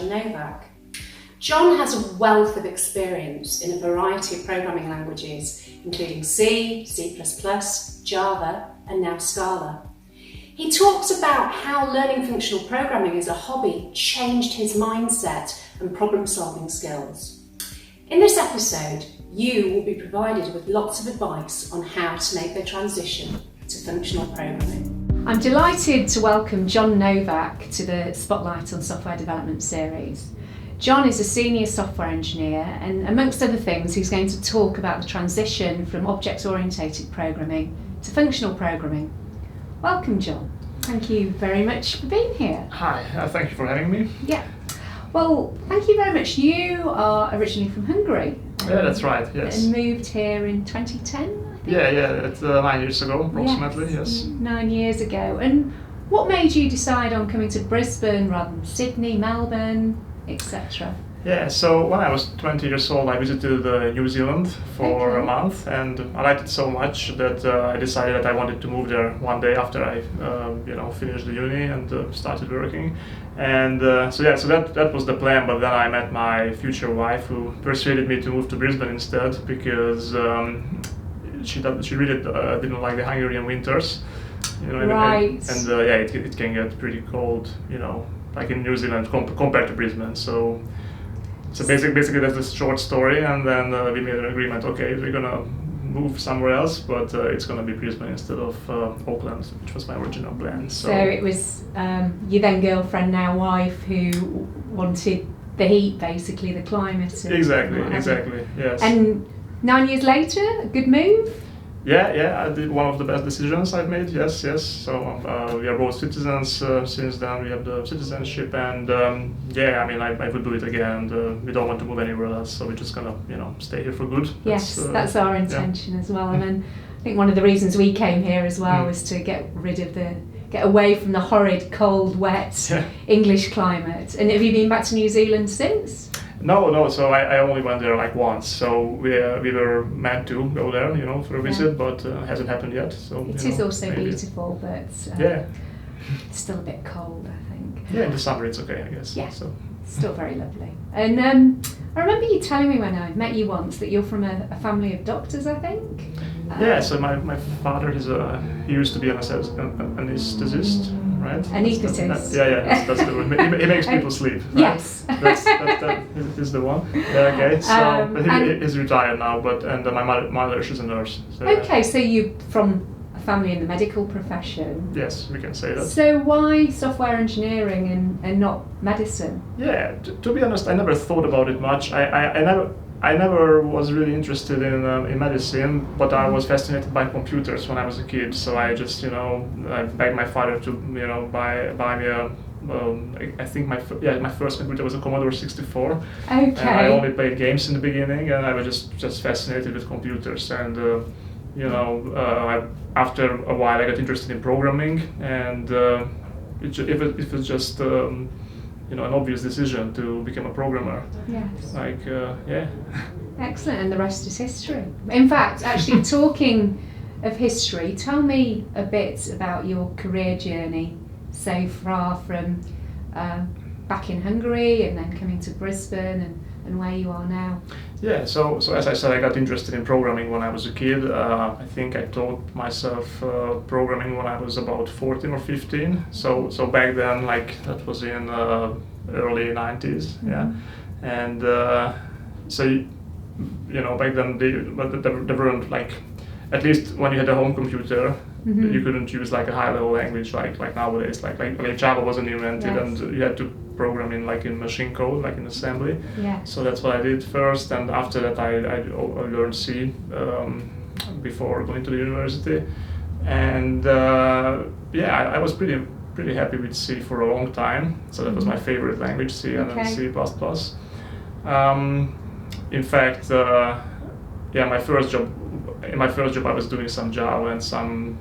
John Novak. John has a wealth of experience in a variety of programming languages, including C, C++, Java, and now Scala. He talks about how learning functional programming as a hobby changed his mindset and problem-solving skills. In this episode, you will be provided with lots of advice on how to make the transition to functional programming. I'm delighted to welcome John Novak to the Spotlight on Software Development series. John is a senior software engineer, and amongst other things, he's going to talk about the transition from object-oriented programming to functional programming. Welcome, John. Thank you very much for being here. Hi, thank you for having me. Yeah. Well, thank you very much. You are originally from Hungary. Yeah, that's right, yes. And moved here in 2010, I think? Yeah, it's 9 years ago, approximately, yes. 9 years ago. And what made you decide on coming to Brisbane rather than Sydney, Melbourne, etc.? Yeah, so when I was 20 years old, I visited New Zealand for a month, and I liked it so much that I decided that I wanted to move there one day after I, finished the uni and started working. And so that was the plan. But then I met my future wife, who persuaded me to move to Brisbane instead, because she really didn't like the Hungarian winters. Right. And it can get pretty cold, like in New Zealand compared to Brisbane. So basically that's the short story, and then we made an agreement. Okay, we're gonna move somewhere else, but it's gonna be Brisbane instead of Auckland, which was my original plan. So it was your then girlfriend, now wife, who wanted the heat, basically the climate. Exactly. Yes. And 9 years later, a good move. Yeah, I did one of the best decisions I've made, yes. So we are both citizens since then, we have the citizenship, and I would do it again, and we don't want to move anywhere else, so we're just gonna, stay here for good. Yes, that's our intention as well. And then I think one of the reasons we came here as well was to get away from the horrid, cold, wet English climate. And have you been back to New Zealand since? No. So I only went there like once. So we were meant to go there, for a visit, but it hasn't happened yet. So it is also maybe beautiful, but it's still a bit cold, I think. Yeah, in the summer it's okay, I guess. Yeah, so. Still very lovely. And I remember you telling me when I met you once that you're from a family of doctors, I think. Yeah. So my father he used to be an anesthetist. Right? Anaesthetist. That's the word. He makes people sleep. Right? Yes. that is the one. Yeah, okay. So but he's retired now, and my mother, she's a nurse. So, okay, so you're from a family in the medical profession. Yes, we can say that. So why software engineering and not medicine? Yeah, to be honest, I never thought about it much. I never was really interested in medicine, but I was fascinated by computers when I was a kid. So I just, I begged my father to, buy me a. I think my first computer was a Commodore 64. Okay. And I only played games in the beginning, and I was just fascinated with computers. And after a while, I got interested in programming, and it was just. An obvious decision to become a programmer. Yes. Excellent, and the rest is history. In fact, actually, talking of history, tell me a bit about your career journey so far from back in Hungary and then coming to Brisbane and where you are now. Yeah, so as I said, I got interested in programming when I was a kid. I think I taught myself programming when I was about 14 or 15. So back then, that was in early 90s, yeah. And back then there weren't at least when you had a home computer, you couldn't use a high-level language like nowadays. Like Java wasn't invented, and you had to program in machine code, like in assembly. Yeah. So that's what I did first, and after that I learned C before going to the university, and I was pretty happy with C for a long time. So that was my favorite language, C, and then C++. In fact, in my first job I was doing some Java and some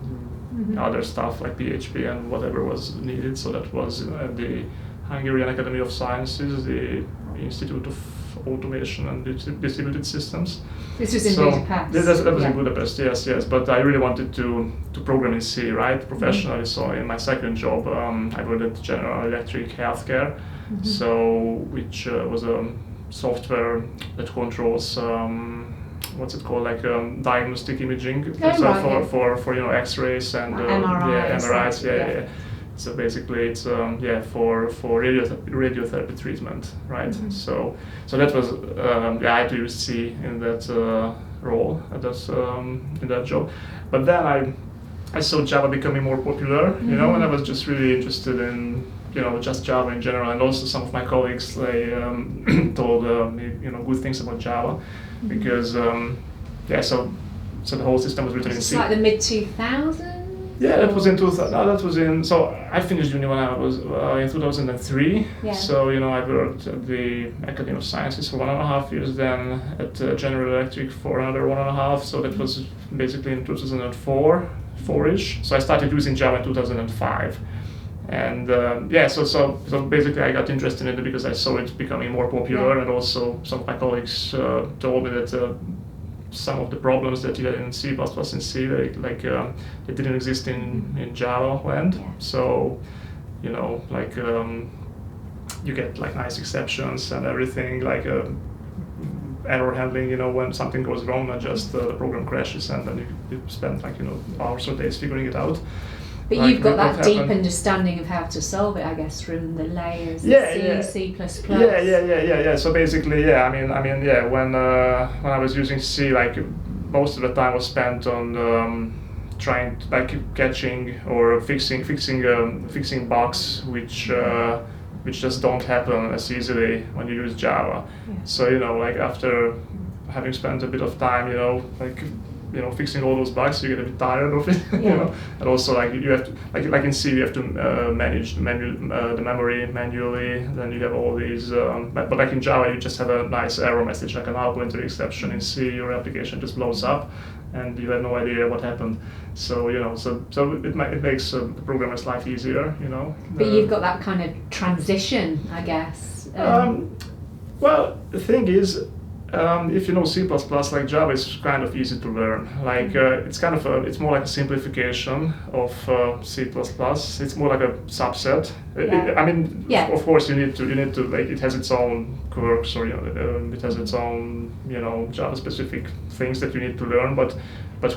other stuff like PHP and whatever was needed. So that was at the Hungarian Academy of Sciences, the Institute of Automation and Distributed Systems. This was in Budapest. That was in Budapest, yes. But I really wanted to program in C, right, professionally. So in my second job, I worked at General Electric Healthcare, So which was a software that controls what's it called, like diagnostic imaging, for X-rays and MRIs, yeah. So basically, it's for radiotherapy treatment, right? So that was I had to use C in that role, in that job. But then I saw Java becoming more popular, and I was just really interested in just Java in general, and also some of my colleagues told me good things about Java, because so the whole system was written in C. Like the mid 2000s. Yeah, that was in 2000. No, that was in. So I finished uni when I was in 2003. Yeah. So I worked at the Academy of Sciences for 1.5 years, then at General Electric for another 1.5. So that was basically in 2004, 4-ish. So I started using Java in 2005. And so basically I got interested in it because I saw it becoming more popular, and also some of my colleagues told me that some of the problems that you had in C++ and C, they didn't exist in Java land. So you get like nice exceptions and everything, like error handling, when something goes wrong, not just the program crashes and then you spend hours or days figuring it out. But you've got that deep understanding of how to solve it, I guess, from the layers of C++. Yeah. So basically, when I was using C, like most of the time was spent on trying to catching or fixing bugs which just don't happen as easily when you use Java. Yeah. So after having spent a bit of time, fixing all those bugs, you get a bit tired of it, and also you have to, like in C, you have to manage the memory manually. Then you have all these, but like in Java, you just have a nice error message, like an null pointer exception. In C, your application just blows up, and you have no idea what happened. So it makes the programmer's life easier, But you've got that kind of transition, I guess. Well, the thing is, if you know C++, like Java is kind of easy to learn. It's more like a simplification of C++. It's more like a subset. Of course you need to like, it has its own quirks, or it has its own Java specific things that you need to learn. But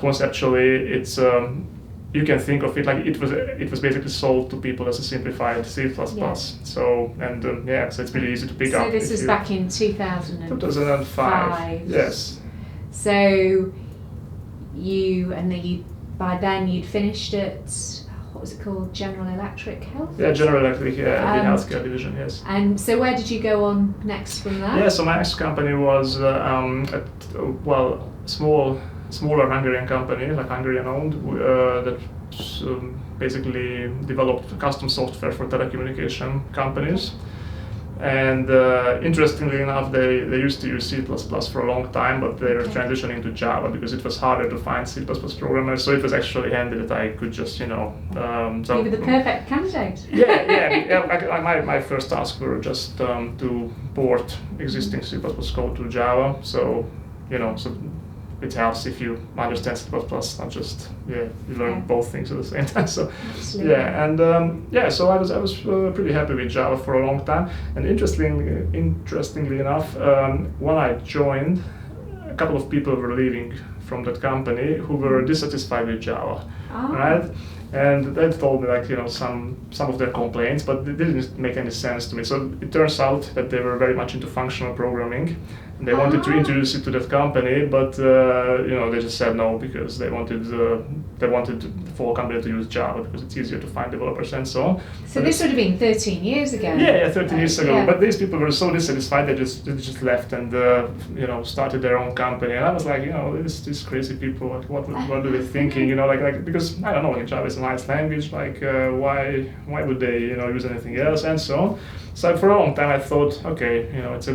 conceptually, it's you can think of it like it was basically sold to people as a simplified C++. Yeah. So it's really easy to pick up. So this was back in 2005. Yes. So by then you'd finished at, what was it called, General Electric Health? Yeah, General Electric, the healthcare division, yes. And so where did you go on next from there? Yeah, so my next company was smaller Hungarian company, like Hungarian-owned, that basically developed custom software for telecommunication companies. And interestingly enough, they used to use C++ for a long time, but they were transitioning to Java because it was harder to find C++ programmers. So it was actually handy that I could just, you were the perfect candidate. My first tasks were just to port existing C++ code to Java. So it helps if you understand C++, not just you learn both things at the same time. So so I was pretty happy with Java for a long time. And interestingly enough, when I joined, a couple of people were leaving from that company who were dissatisfied with Java, right? And they told me some of their complaints, but it didn't make any sense to me. So it turns out that they were very much into functional programming. They wanted to introduce it to that company, but they just said no because they wanted the whole company to use Java because it's easier to find developers and so on. So this would have been 13 years ago. Yeah, 13 years ago. Yeah. But these people were so dissatisfied they just left and started their own company. And I was like, these crazy people, like what are they thinking? Because I don't know, Java is a nice language. Why would they use anything else and so on. So for a long time I thought, okay, it's a.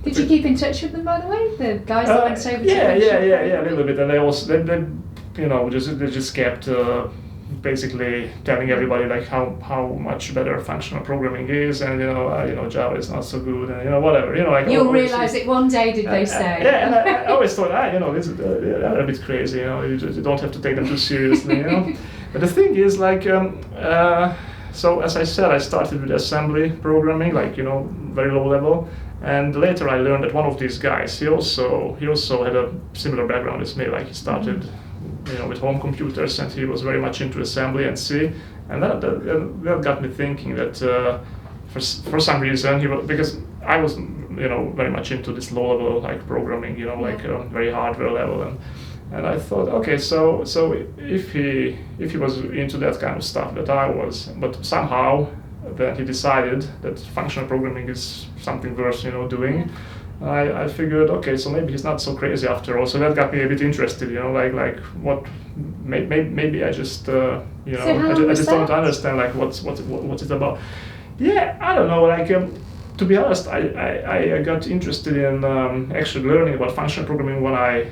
Did you keep in touch with them, by the way? The guys that went over to Yeah, a little bit, and they also they just kept basically telling everybody how much better functional programming is, and Java is not so good, and whatever, You'll realise it one day, did they say? Yeah, and I always thought, they're a bit crazy, you don't have to take them too seriously, But the thing is, so as I said, I started with assembly programming, like, very low level. And later I learned that one of these guys, he also had a similar background as me. Like, he started, with home computers, and he was very much into assembly and C. And that got me thinking that for some reason because I was very much into this low level like programming, like very hardware level, and I thought, okay, so if he was into that kind of stuff that I was, but somehow then he decided that functional programming is something worth doing. I figured, okay, so maybe he's not so crazy after all. So that got me a bit interested, like what maybe I just So I just don't understand like what's it about. Yeah, I don't know, like to be honest, I got interested in actually learning about functional programming when I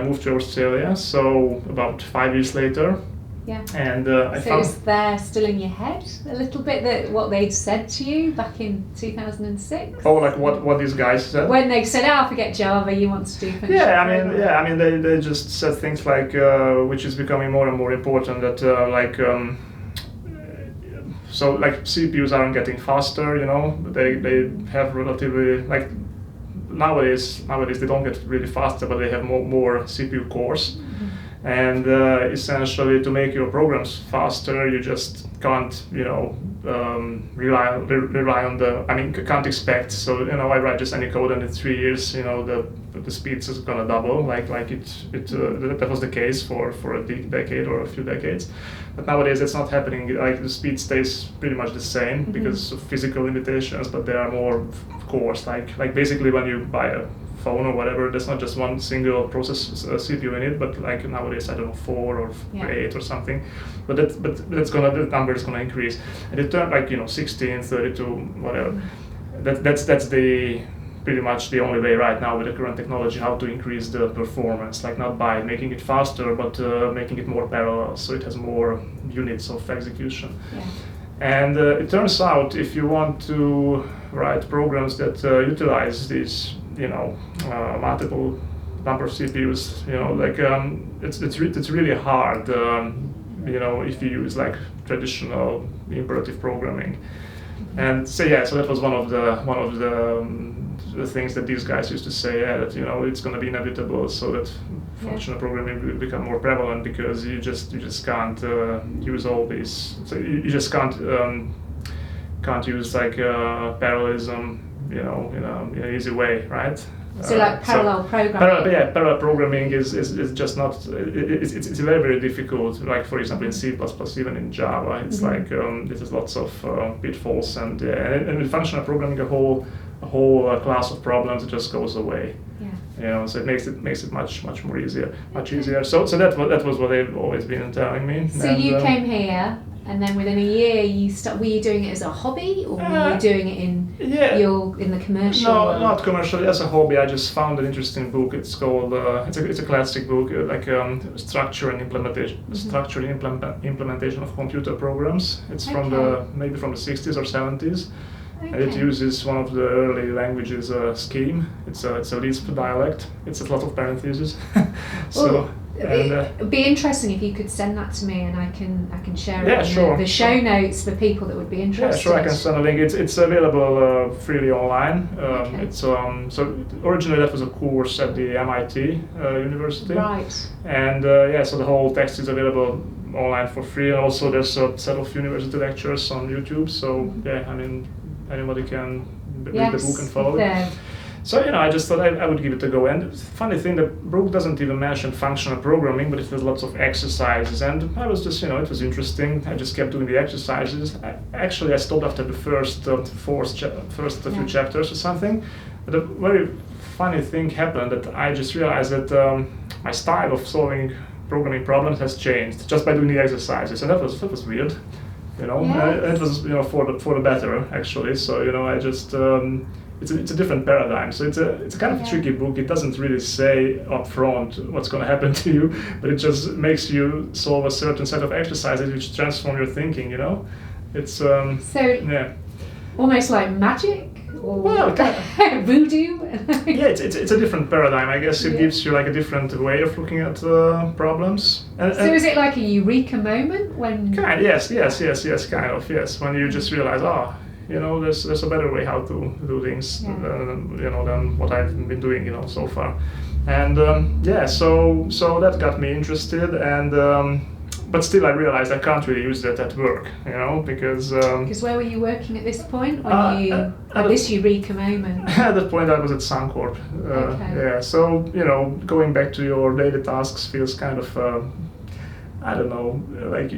moved to Australia, so about 5 years later. Yeah. And I so is there still in your head a little bit that what they'd said to you back in 2006? Oh, like what these guys said? When they said, forget Java, you want to do functional programming. I mean they just said things like, which is becoming more and more important, that so like CPUs aren't getting faster, they have relatively, like, nowadays they don't get really faster, but they have more CPU cores. Mm-hmm. And essentially, to make your programs faster, you just can't, rely on can't expect. So, I write just any code, and in 3 years, the speed is gonna double. Like that was the case for a decade or a few decades. But nowadays, that's not happening. Like, the speed stays pretty much the same because of physical limitations, but there are more cores. Like basically, when you buy a phone or whatever, there's not just one single process CPU in it, but like nowadays, I don't know, 4 or 8 or something. But the number is gonna increase, and it turned like 16, 32, whatever. That's the pretty much the only way right now with the current technology how to increase the performance, like not by making it faster, but making it more parallel, so it has more units of execution. Yeah. And it turns out if you want to write programs that utilize these multiple number of CPUs, it's really hard, if you use like traditional imperative programming. And so that was one of the things that these guys used to say, that it's going to be inevitable, so that functional programming will become more prevalent, because you just can't use all these. So you just can't use like parallelism, in an easy way, right? So like parallel programming. Parallel programming is just not. It's very, very difficult. Like, for example, in C++, even in Java, it's like there's lots of pitfalls, and with functional programming, a whole class of problems just goes away. Yeah. So it makes it much more easier, easier. So that was what they've always been telling me. So you came here, and then within a year were you doing it as a hobby, or were you doing it in the commercial world? No, not commercially, as a hobby. I just found an interesting book. It's called it's a classic book, structure and implementation of computer programs. It's from maybe from the 60s or 70s. Okay. And it uses one of the early languages, Scheme. It's a Lisp dialect. It's a lot of parentheses. It'd be interesting if you could send that to me, and I can share it in the show notes for people that would be interested. Yeah, sure, I can send a link. It's available freely online. Okay. It's so originally that was a course at the MIT University. Right. And so the whole text is available online for free, and also there's a set of university lectures on YouTube. So anybody can read the book and follow it. So I just thought I would give it a go. And funny thing, the book doesn't even mention functional programming, but it has lots of exercises. And I was just, it was interesting. I just kept doing the exercises. I stopped after the first few chapters or something. But a very funny thing happened, that I just realized that my style of solving programming problems has changed just by doing the exercises, and that was weird. It was for the better, actually. So I just it's a different paradigm. So it's a kind of a tricky book. It doesn't really say up front what's going to happen to you, but it just makes you solve a certain set of exercises which transform your thinking. It's almost like magic. or Well, voodoo? Yeah, it's a different paradigm. I guess it Yeah. gives you like a different way of looking at problems. So is it like a eureka moment when? Yes, kind of, yes. When you just realize, there's a better way how to do things, than what I've been doing, so far. And so that got me interested, and but still I realized I can't really use that at work, because Because where were you working at this point when you had this eureka moment? at that point I was at Suncorp. Okay. Yeah, so going back to your daily tasks feels kind of I don't know, like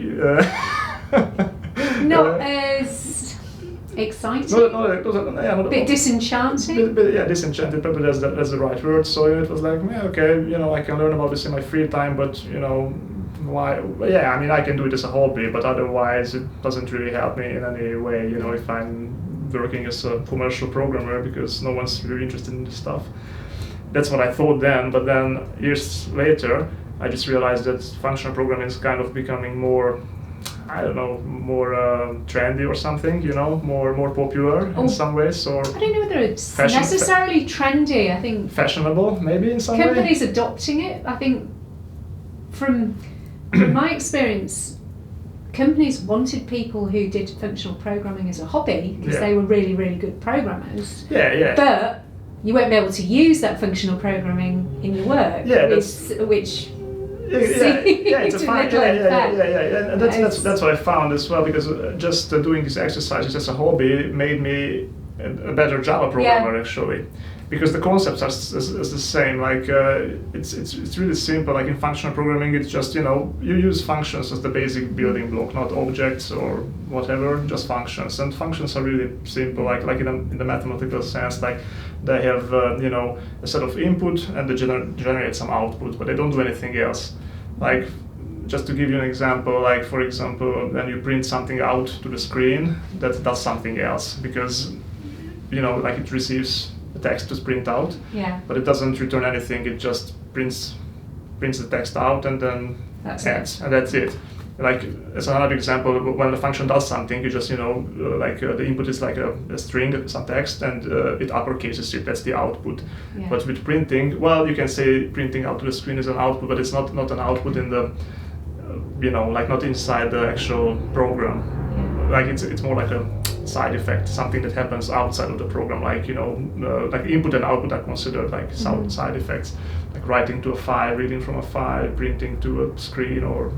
Not as exciting. Not A bit disenchanting. Disenchanted, probably that's the right word. So it was like, okay, I can learn about this in my free time, but why? Yeah, I mean, I can do it as a hobby, but otherwise it doesn't really help me in any way. If I'm working as a commercial programmer, because no one's really interested in this stuff. That's what I thought then, but then years later, I just realized that functional programming is kind of becoming more, I don't know, more trendy or something, more popular in some ways, or I don't know whether it's necessarily trendy. I think fashionable, maybe in some way. Companies adopting it. I think from my experience, companies wanted people who did functional programming as a hobby because they were really, really good programmers. Yeah. But you won't be able to use that functional programming in your work. Yeah, which. It's a fine. And that's what I found as well, because just doing these exercises as a hobby made me a better Java programmer actually, because the concepts are the same. Like it's really simple. Like in functional programming, it's just you use functions as the basic building block, not objects or whatever, just functions. And functions are really simple. Like in the mathematical sense, like they have a set of input and they generate some output, but they don't do anything else. Like, just to give you an example, like for example, when you print something out to the screen, that does something else, because like it receives the text to print out, but it doesn't return anything. It just prints the text out and then adds, and that's it. Like as another example, when the function does something, you just the input is like a string, some text, and it uppercases it. That's the output. Yeah. But with printing, well, you can say printing out to the screen is an output, but it's not an output in the like not inside the actual program. Like it's more like a side effect, something that happens outside of the program. Like like input and output are considered like side effects, like writing to a file, reading from a file, printing to a screen, or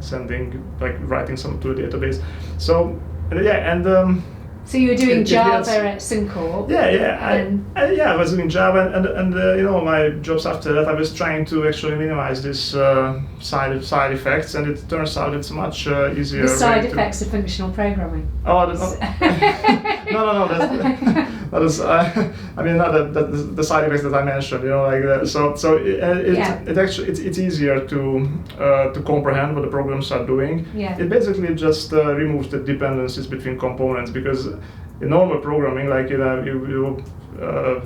sending, like writing some to a database. So So you were doing Java at Suncorp. I was doing Java, and my jobs after that, I was trying to actually minimize this side effects, and it turns out it's much easier. The side effects of functional programming. Oh, no. That is, I mean, not the side effects that I mentioned. It actually it's easier to comprehend what the programs are doing. Yeah. It basically just removes the dependencies between components, because in normal programming, like you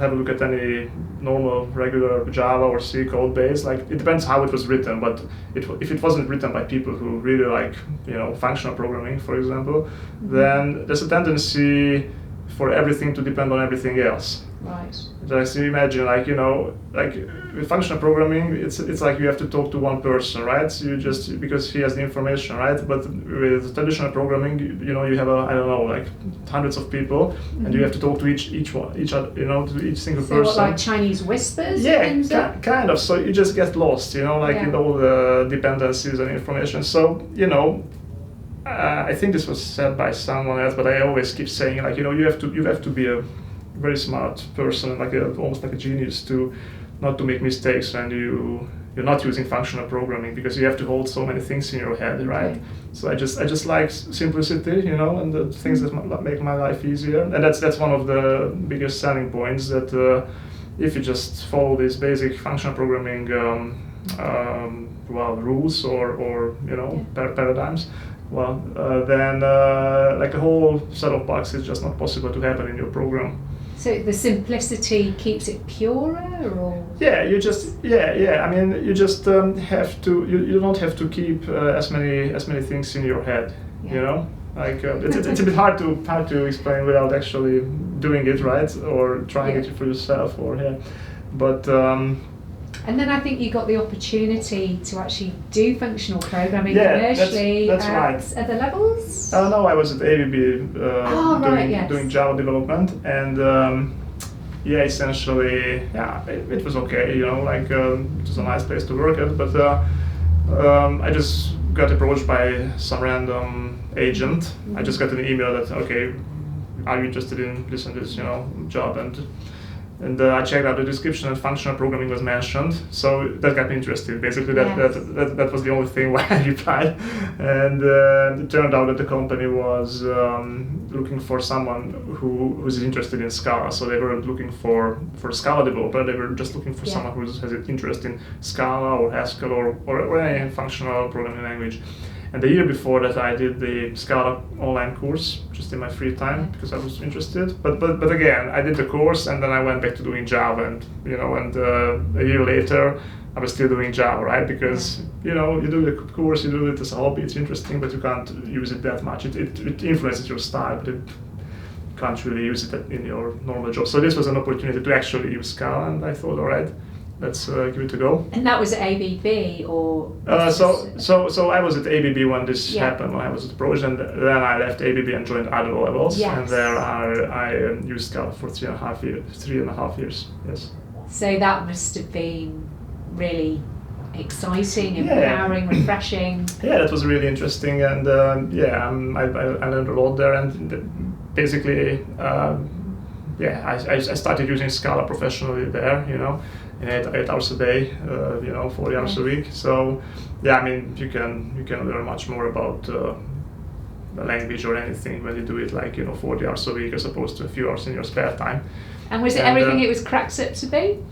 have a look at any normal regular Java or C code base, like it depends how it was written, but if it wasn't written by people who really like functional programming, for example, then there's a tendency for everything to depend on everything else. Right. Just imagine, like with functional programming, it's like you have to talk to one person, right? So you just, because he has the information, right? But with traditional programming, you have like hundreds of people, and you have to talk to each to each single person. What, like Chinese whispers? Yeah, kind of. So you just get lost, in all the dependencies and information. So I think this was said by someone else, but I always keep saying, like, you have to be a very smart person, like almost like a genius, to not to make mistakes when you're not using functional programming, because you have to hold so many things in your head, right? Okay. So I just like simplicity, and the things that make my life easier, and that's one of the biggest selling points, that if you just follow these basic functional programming rules or paradigms, then like a whole set of bugs is just not possible to happen in your program. So the simplicity keeps it purer, or? Yeah, you just I mean, you just have to. You don't have to keep as many things in your head. Like it's a bit hard to explain without actually doing it, right, or trying it for yourself, or but. And then I think you got the opportunity to actually do functional programming Yeah, commercially that's at right. other levels? No, I was at ABB doing Java development, and essentially, it was okay, like it was a nice place to work at, but I just got approached by some random agent. Mm-hmm. I just got an email that, okay, are you interested in this and this, job, and I checked out the description and functional programming was mentioned, so that got me interested. Basically, that was the only thing why I replied. And it turned out that the company was looking for someone who's interested in Scala. So they weren't looking for a Scala developer, they were just looking for someone who has an interest in Scala or Haskell or any functional programming language. And the year before that, I did the Scala online course just in my free time because I was interested. But again, I did the course and then I went back to doing Java, and a year later, I was still doing Java, right? Because you do the course, you do it as a hobby, it's interesting, but you can't use it that much. It influences your style, but you can't really use it in your normal job. So this was an opportunity to actually use Scala, and I thought, all right, let's give it a go. And that was at ABB, or? So I was at ABB when this happened, when I was at the project, and then I left ABB and joined other levels. Yes. And there I used Scala for 3.5 years. Yes. So that must have been really exciting, empowering, refreshing. Yeah, that was really interesting, and I learned a lot there, and basically, I started using Scala professionally there, in 8 hours a day, 40 hours a week. So, you can learn much more about the language or anything when you do it 40 hours a week as opposed to a few hours in your spare time. And was it everything it was cracked up to be?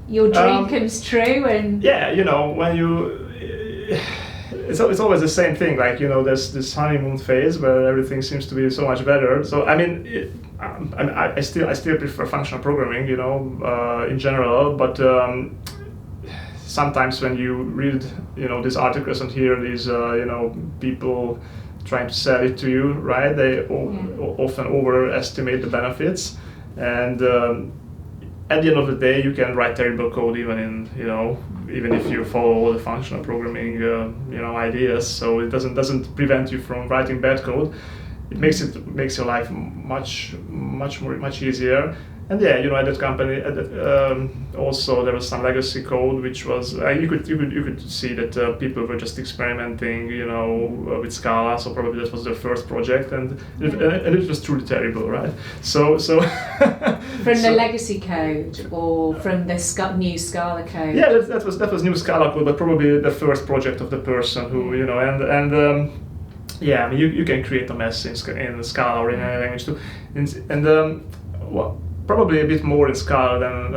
Your dream comes true, and when you. It's always the same thing, there's this honeymoon phase where everything seems to be so much better. So I still prefer functional programming, in general, but sometimes when you read, these articles and hear these, people trying to sell it to you, right? They often overestimate the benefits, and at the end of the day, you can write terrible code even if you follow all the functional programming, ideas. So it doesn't prevent you from writing bad code. It makes your life much easier. And at that company, also there was some legacy code, which was you could see that people were just experimenting, with Scala. So probably that was their first project, and it was truly terrible, right? So from the legacy code or from the new Scala code? Yeah, that was new Scala code, but probably the first project of the person who you can create a mess in Scala or in any language too, probably a bit more in Scala than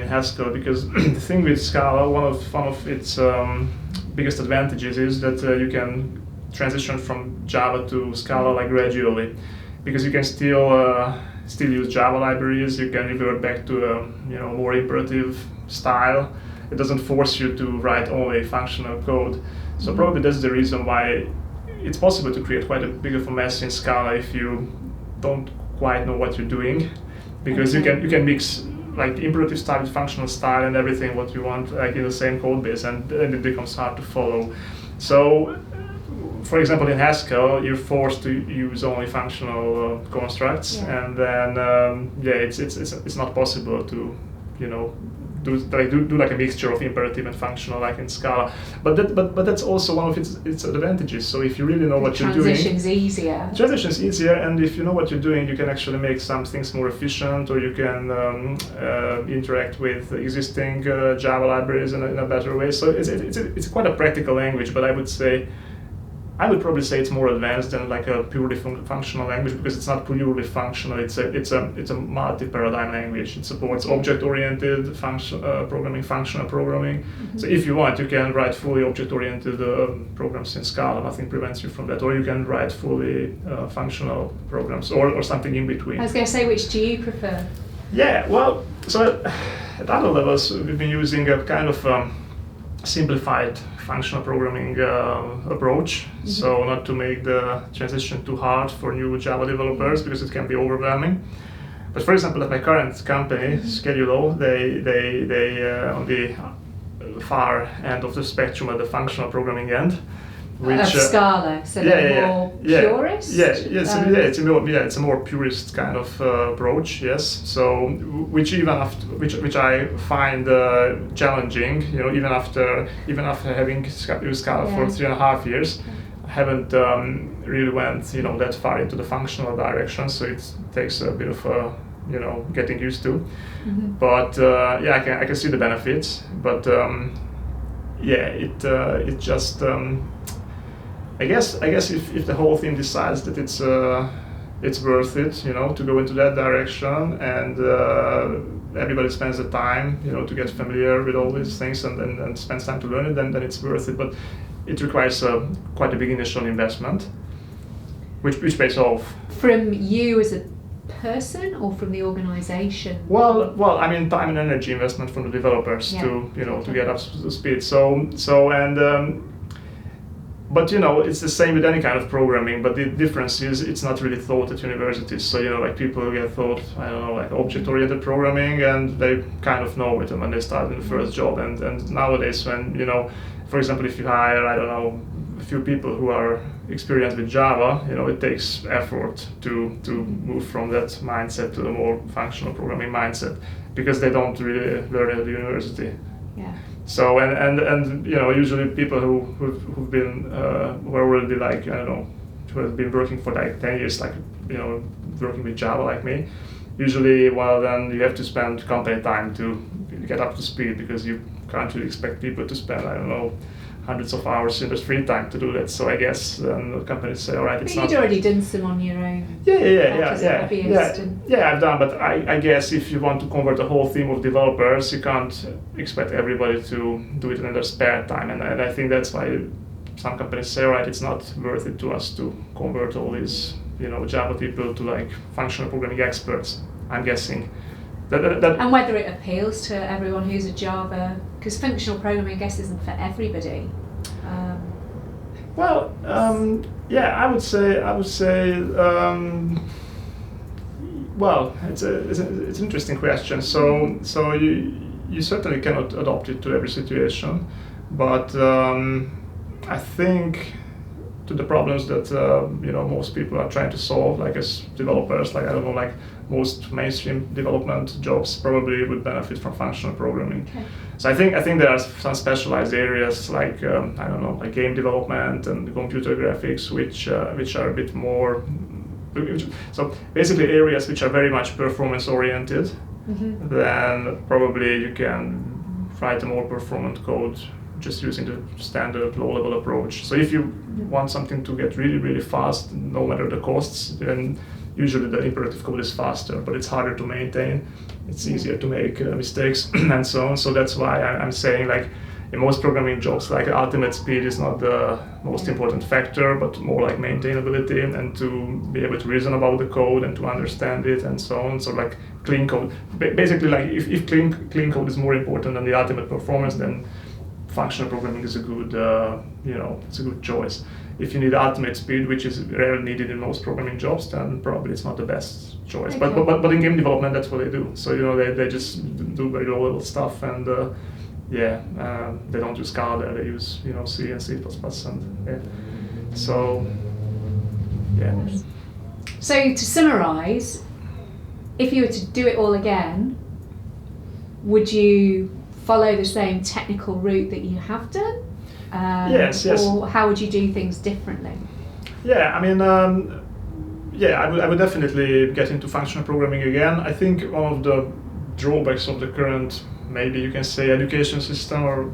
in Haskell, because the thing with Scala, one of its biggest advantages is that you can transition from Java to Scala gradually, because you can still use Java libraries. You can revert back to a more imperative style. It doesn't force you to write only functional code. So probably that's the reason why it's possible to create quite a big of a mess in Scala if you don't quite know what you're doing. Because you can mix imperative style with functional style and everything what you want in the same code base, and it becomes hard to follow. So, for example, in Haskell, you're forced to use only functional constructs, and then it's not possible to do a mixture of imperative and functional like in Scala. But that's also one of its advantages. So if you really know what you're doing, transition's easier, and if you know what you're doing, you can actually make some things more efficient, or you can interact with existing Java libraries in a better way. So it's quite a practical language, but I would probably say it's more advanced than a purely functional language, because it's not purely functional. It's a multi-paradigm language. It supports object-oriented programming, functional programming. Mm-hmm. So if you want, you can write fully object-oriented programs in Scala. Nothing prevents you from that. Or you can write fully functional programs, or something in between. I was going to say, which do you prefer? Yeah, well, so at other levels, we've been using a kind of simplified functional programming approach. So not to make the transition too hard for new Java developers because it can be overwhelming. But for example, at my current company, Schedule, they on the far end of the spectrum at the functional programming end. Of Scala, so they're more purist? It's a more purist kind of approach, yes. So, which I find challenging, even after having used Scala for 3.5 years, I haven't really went, that far into the functional direction, so it takes a bit of getting used to. But I can see the benefits, but it just I guess if the whole team decides that it's worth it, to go into that direction, and everybody spends the time, to get familiar with all these things and spends time to learn it, then it's worth it. But it requires quite a big initial investment, which pays off. From you as a person or from the organization? Well, I mean, time and energy investment from the developers to get up to speed. But it's the same with any kind of programming, but the difference is it's not really taught at universities. So like people get taught, I don't know, like object-oriented programming, and they kind of know it when they start in the first job. And nowadays, when for example, if you hire, I don't know, a few people who are experienced with Java, it takes effort to move from that mindset to a more functional programming mindset, because they don't really learn it at the university. Yeah. So and usually people who've been who are already like, I don't know, who have been working for like 10 years, like working with Java like me, usually then you have to spend company time to get up to speed, because you can't really expect people to spend, I don't know, hundreds of hours in their free time to do that. So I guess the companies say, all right, it's not. You'd already done some on your own. Yeah, I've done, but I guess if you want to convert a whole team of developers, you can't expect everybody to do it in their spare time. And I think that's why some companies say, all right, it's not worth it to us to convert all these, Java people to like functional programming experts, I'm guessing. And whether it appeals to everyone who's a Java, because functional programming, I guess, isn't for everybody. I would say. Well, it's an interesting question. So you certainly cannot adopt it to every situation, but I think to the problems that most people are trying to solve, like as developers, like I don't know, like most mainstream development jobs probably would benefit from functional programming. Okay. So I think there are some specialized areas like I don't know, like game development and computer graphics, which are a bit more. So basically areas which are very much performance oriented. Then probably you can write a more performant code just using the standard low-level approach. So if you want something to get really, really fast, no matter the costs, then usually the imperative code is faster, but it's harder to maintain. It's easier to make mistakes and so on. So that's why I'm saying, like, in most programming jobs, like ultimate speed is not the most important factor, but more like maintainability and to be able to reason about the code and to understand it and so on. So like clean code, basically, like if clean code is more important than the ultimate performance, then functional programming is a good, it's a good choice. If you need ultimate speed, which is rarely needed in most programming jobs, then probably it's not the best choice. Okay. But in game development, that's what they do. So they just do very low level stuff, and they don't use Scala there. They use C and C++, and So yeah. So to summarise, if you were to do it all again, would you follow the same technical route that you have done? Yes. Or how would you do things differently? Yeah, I mean, I would definitely get into functional programming again. I think one of the drawbacks of the current, maybe you can say, education system, or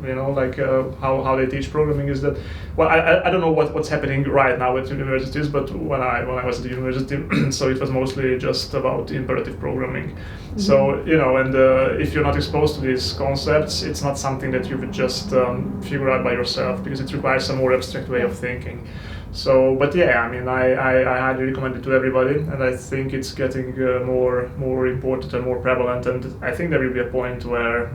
how they teach programming is that, well, I don't know what's happening right now at universities, but when I was at the university, so it was mostly just about imperative programming. Mm-hmm. So and if you're not exposed to these concepts, it's not something that you would just figure out by yourself, because it requires a more abstract way of thinking. So, but yeah, I mean, I highly recommend it to everybody, and I think it's getting more important and more prevalent. And I think there will be a point where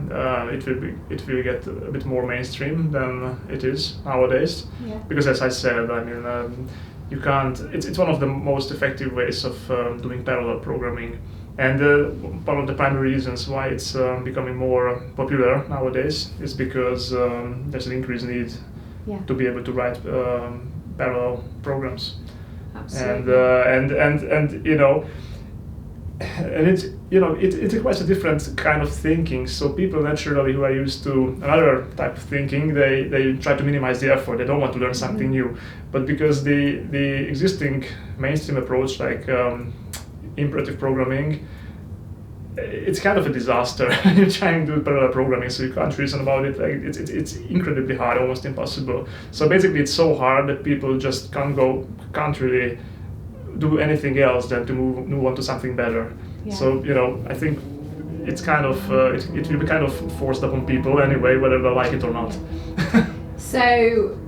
it will get a bit more mainstream than it is nowadays. Yeah. Because as I said, I mean, you can't. It's one of the most effective ways of doing parallel programming. And one of the primary reasons why it's becoming more popular nowadays is because there's an increased need to be able to write parallel programs. Absolutely. And you know, and it requires a different kind of thinking. So people naturally who are used to another type of thinking, they try to minimize the effort. They don't want to learn something new. But because the existing mainstream approach, like imperative programming, it's kind of a disaster. You're trying to do parallel programming, so you can't reason about it. Like it's incredibly hard, almost impossible. So basically, it's so hard that people just can't really do anything else than to move on to something better. Yeah. So I think it's kind of it will be kind of forced upon people anyway, whether they like it or not. So,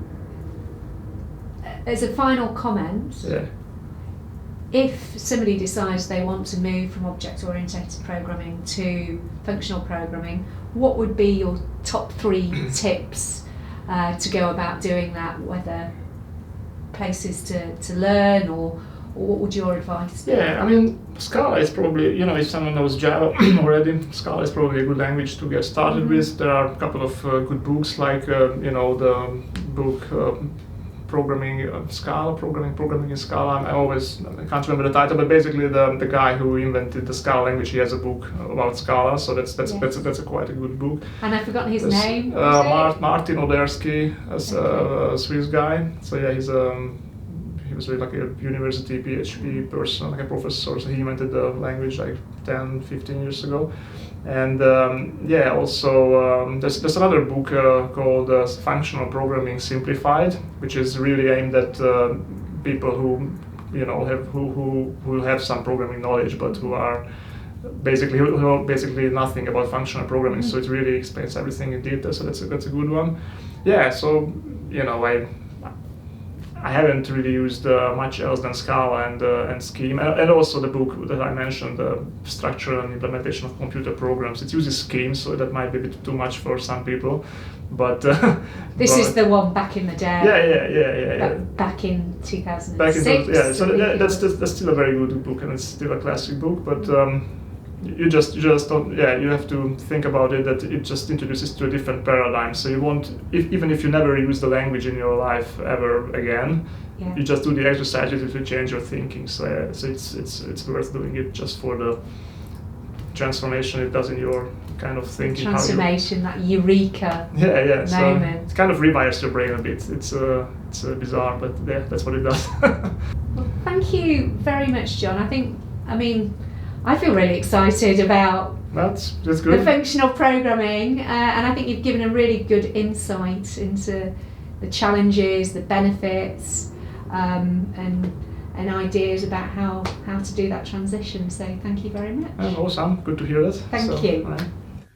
as a final comment. Yeah. If somebody decides they want to move from object-oriented programming to functional programming, what would be your top 3 tips to go about doing that, whether places to learn or what would your advice be? Yeah, I mean, Scala is probably, if someone knows Java already, Scala is probably a good language to get started with. There are a couple of good books, like, the book Programming in Scala. I can't remember the title, but basically the guy who invented the Scala language, he has a book about Scala, so that's quite a good book. And I've forgotten his name. Martin Odersky, a Swiss guy. So yeah, he was really like a university PhD person, like a professor. So he invented the language like 10-15 years ago. And also there's another book called Functional Programming Simplified, which is really aimed at people who who have some programming knowledge, but who know basically nothing about functional programming. So it really explains everything in detail. So that's a good one. Yeah. So I haven't really used much else than Scala and Scheme, and also the book that I mentioned, Structure and Implementation of Computer Programs. It uses Scheme, so that might be a bit too much for some people. But this is the one back in the day. Yeah. Back in 2006. So that's still a very good book, and it's still a classic book. But you just don't. Yeah, you have to think about it that it just introduces to a different paradigm. So you won't, even if you never use the language in your life ever again, you just do the exercises, it will change your thinking. So it's worth doing it just for the transformation it does in your kind of thinking. Transformation, that eureka moment. So it kind of rewires your brain a bit. It's bizarre, but yeah, that's what it does. Well, thank you very much, John. I feel really excited about that's good. The functional programming, and I think you've given a really good insight into the challenges, the benefits, and ideas about how to do that transition. So thank you very much. Awesome, good to hear that. Thank you. Right.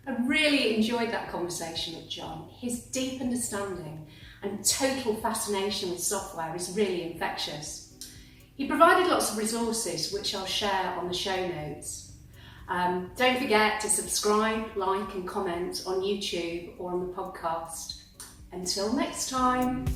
I really enjoyed that conversation with John. His deep understanding and total fascination with software is really infectious. He provided lots of resources which I'll share on the show notes. Don't forget to subscribe, like and comment on YouTube or on the podcast. Until next time.